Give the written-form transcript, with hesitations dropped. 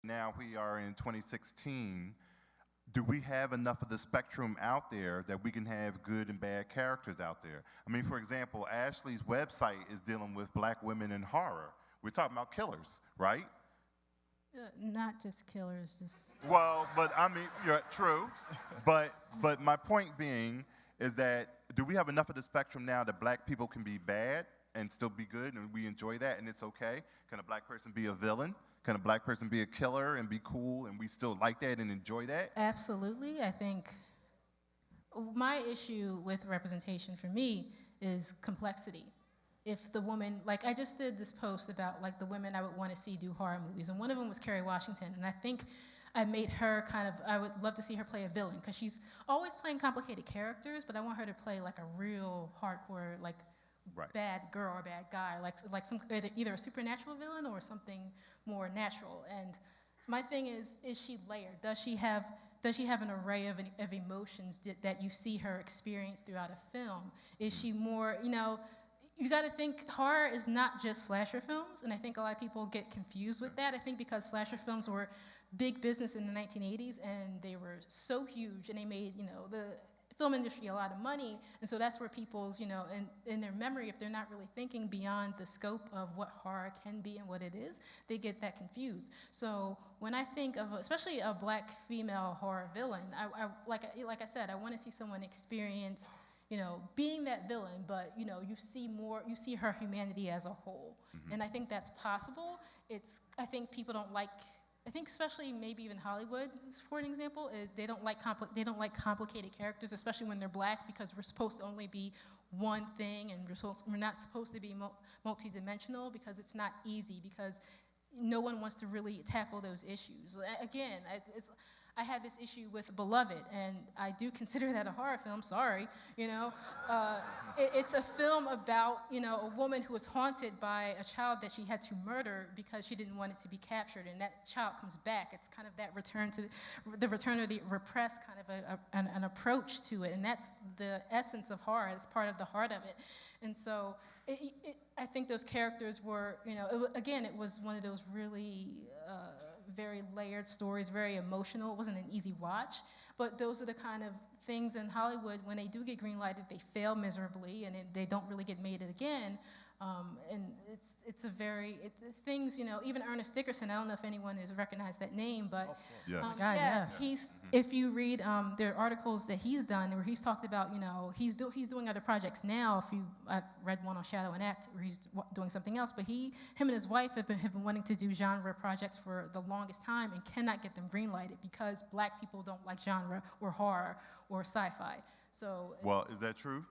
now we are in 2016. Do we have enough of the spectrum out there that we can have good and bad characters out there? I mean, for example, Ashley's website is dealing with black women in horror. We're talking about killers, right? Not just killers, just... Well, but I mean, you're true. But my point being is that do we have enough of the spectrum now that black people can be bad and still be good and we enjoy that and it's okay? Can a black person be a villain? Can a black person be a killer and be cool and we still like that and enjoy that? Absolutely. I think my issue with representation for me is complexity. If the woman, like I just did this post about like the women I would want to see do horror movies, and one of them was Kerry Washington, and I think I made her kind of, I would love to see her play a villain, because she's always playing complicated characters, but I want her to play like a real hardcore, like bad girl or bad guy, like some either a supernatural villain or something more natural. And my thing is she layered? Does she have an array of emotions that you see her experience throughout a film? Is she more, you got to think horror is not just slasher films, and I think a lot of people get confused with that. I think because slasher films were big business in the 1980s, and they were so huge, and they made, the film industry a lot of money, and so that's where people's, in their memory, if they're not really thinking beyond the scope of what horror can be and what it is, they get that confused. So when I think of, especially a black female horror villain, like I said, I want to see someone experience, being that villain, but you see her humanity as a whole, and I think that's possible. I think people don't like. I think especially maybe even Hollywood, for an example, is they don't like complicated characters, especially when they're black, because we're supposed to only be one thing, and we're not supposed to be multidimensional, because it's not easy, because no one wants to really tackle those issues. Again, I had this issue with Beloved, and I do consider that a horror film, sorry, it's a film about, a woman who was haunted by a child that she had to murder because she didn't want it to be captured, and that child comes back. It's kind of that return of the repressed kind of an approach to it, and that's the essence of horror. It's part of the heart of it. And so I think those characters were, it was one of those really very layered stories, very emotional. It wasn't an easy watch, but those are the kind of things in Hollywood, when they do get greenlighted, they fail miserably, and they don't really get made again. And it's things, even Ernest Dickerson, I don't know if anyone has recognized that name, but yes. If you read there are articles that he's done where he's talked about, he's doing other projects now. I've read one on Shadow and Act where he's doing something else, but him and his wife have been wanting to do genre projects for the longest time and cannot get them greenlighted because black people don't like genre or horror or sci-fi. So well, is that true?